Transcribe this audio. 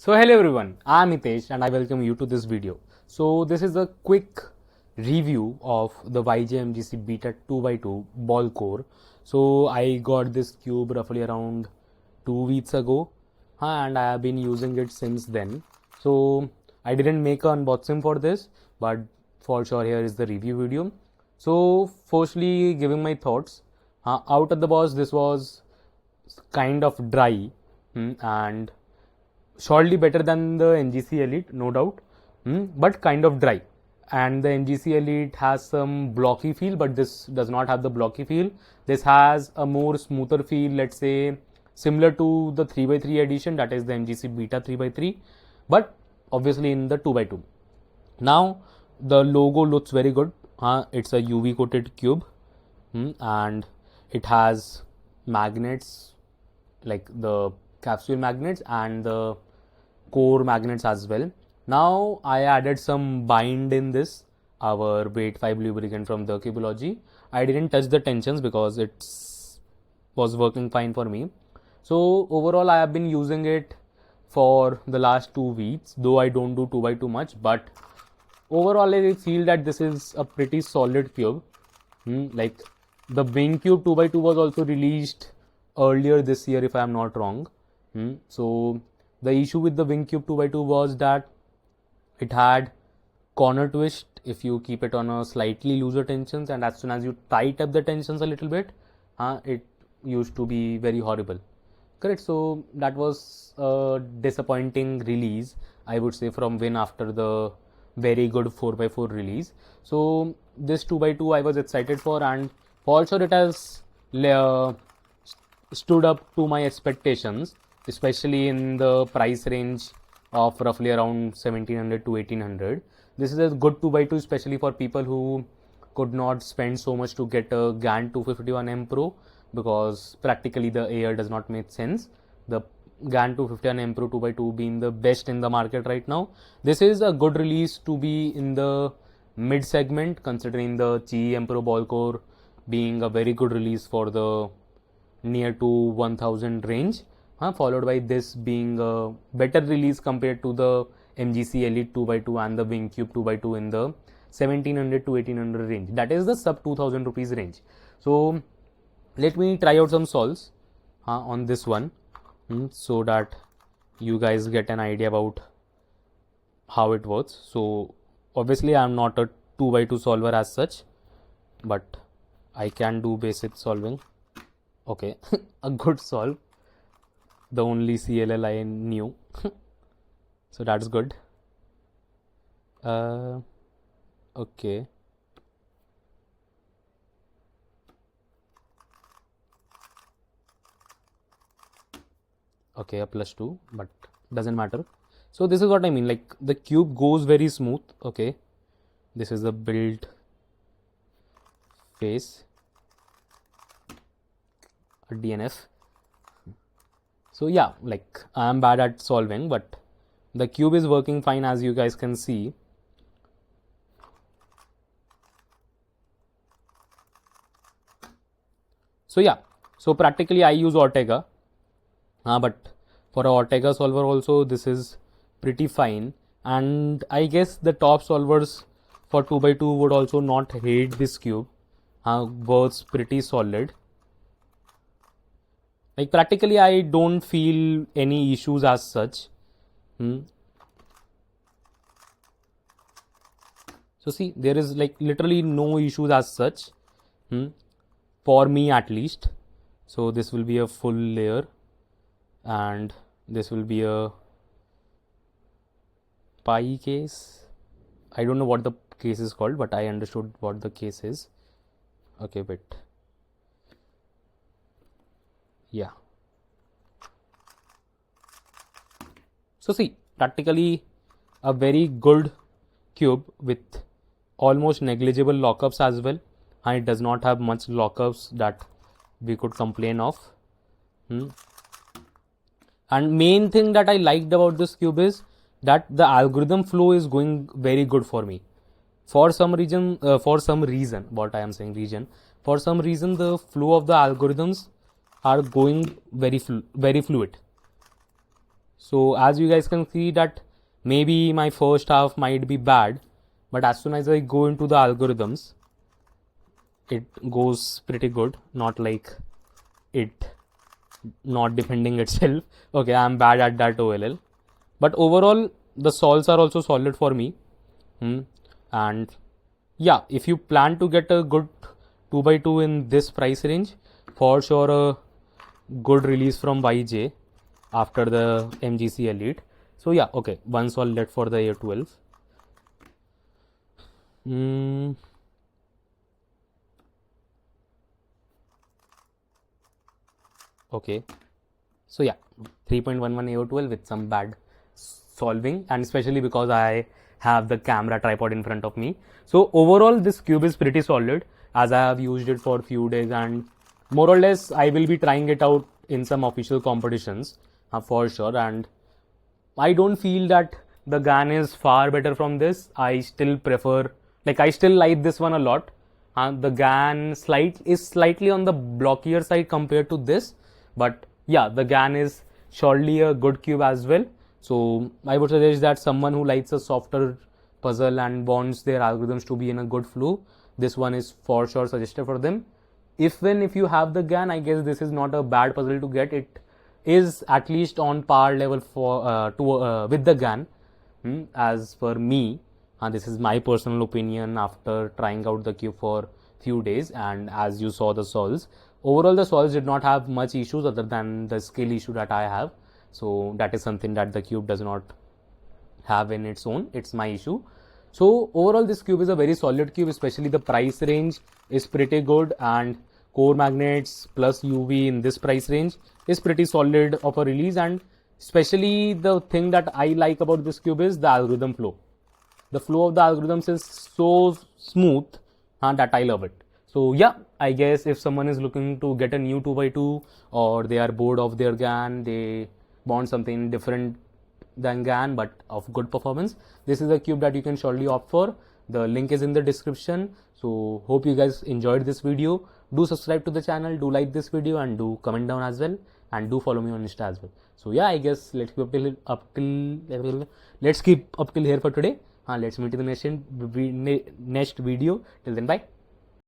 So hello everyone, I am Hitesh and I welcome you to this video. So this is a quick review of the MGC Beta 2x2 ball core. So I got this cube roughly around 2 weeks ago and I have been using it since then. So I didn't make an unboxing for this, but for sure here is the review video. So firstly, giving my thoughts, out of the box this was kind of dry and surely better than the MGC Elite, no doubt, but kind of dry. And the MGC Elite has some blocky feel, but this does not have the blocky feel. This has a more smoother feel, let's say, similar to the 3x3 edition, that is the MGC Beta 3x3, but obviously in the 2x2. Now, the logo looks very good. It's a UV coated cube, and it has magnets like the capsule magnets and the core magnets as well. Now I added some bind in this, our weight 5 lubricant from the Cubology. I didn't touch the tensions because it was working fine for me. So overall I have been using it for the last 2 weeks, though I don't do 2x2 much, but overall I feel that this is a pretty solid cube. Like the Wing Cube 2x2 was also released earlier this year if I am not wrong. So the issue with the Wing Cube 2x2 was that it had corner twist if you keep it on a slightly looser tensions, and as soon as you tight up the tensions a little bit, it used to be very horrible. Correct. So that was a disappointing release, I would say, from Win after the very good 4x4 release. So this 2x2 I was excited for, and for sure it has stood up to my expectations, especially in the price range of roughly around 1700 to 1800. This is a good 2x2, especially for people who could not spend so much to get a GAN 251M Pro, because practically the air does not make sense. The GAN 251M Pro 2x2 being the best in the market right now. This is a good release to be in the mid segment, considering the GEM Pro ball core being a very good release for the near to 1000 range. Followed by this being a better release compared to the MGC Elite 2x2 and the Wing Cube 2x2 in the 1700 to 1800 range. That is the sub 2000 rupees range. So let me try out some solves on this one, so that you guys get an idea about how it works. So obviously I am not a 2x2 solver as such, but I can do basic solving. Okay, a good solve. The only CLL I knew. So that's good. Okay. Okay, a +2, but doesn't matter. So this is what I mean, like the cube goes very smooth. Okay, this is the build face, a DNF. So yeah, like I am bad at solving, but the cube is working fine, as you guys can see. So yeah, so practically I use Ortega, but for a Ortega solver also this is pretty fine, and I guess the top solvers for 2x2 would also not hate this cube. Works pretty solid. Like practically I don't feel any issues as such. So see, there is like literally no issues as such, for me at least. So this will be a full layer, and this will be a pi case. I don't know what the case is called, but I understood what the case is. Okay, wait. Yeah. So see, practically a very good cube with almost negligible lockups as well, and it does not have much lockups that we could complain of. And main thing that I liked about this cube is that the algorithm flow is going very good for me. For some reason, what I am saying region, for some reason the flow of the algorithms are going very fluid. So as you guys can see that maybe my first half might be bad, but as soon as I go into the algorithms, it goes pretty good, not like it not defending itself. Okay, I'm bad at that OLL, but overall the solves are also solid for me. And yeah, if you plan to get a good 2x2 in this price range, for sure a good release from YJ after the MGC Elite. So yeah, okay, one solve left for the A12. Okay, so yeah, 3.11 AO12 with some bad solving, and especially because I have the camera tripod in front of me. So overall this cube is pretty solid, as I have used it for a few days, and more or less I will be trying it out in some official competitions for sure. And I don't feel that the GAN is far better from this. I still prefer, like I still like this one a lot. The GAN is slightly on the blockier side compared to this, but yeah, the GAN is surely a good cube as well. So I would suggest that someone who likes a softer puzzle and wants their algorithms to be in a good flow, this one is for sure suggested for them. Even if you have the GAN, I guess this is not a bad puzzle to get. It is at least on par level for with the GAN. As for me, this is my personal opinion after trying out the cube for few days, and as you saw the solves, overall the solves did not have much issues other than the skill issue that I have. So that is something that the cube does not have in its own. It's my issue. So overall this cube is a very solid cube, especially the price range is pretty good, and Coremagnetics plus UV in this price range is pretty solid of a release. And especially the thing that I like about this cube is the algorithm flow. The flow of the algorithms is so smooth that I love it. So yeah, I guess if someone is looking to get a new 2x2, or they are bored of their GAN, they want something different than GAN but of good performance, this is a cube that you can surely opt for. The link is in the description. So hope you guys enjoyed this video. Do subscribe to the channel, do like this video, and do comment down as well, and do follow me on Insta as well. So yeah, I guess let's keep up till here for today. Let's meet in the next video. Till then, bye.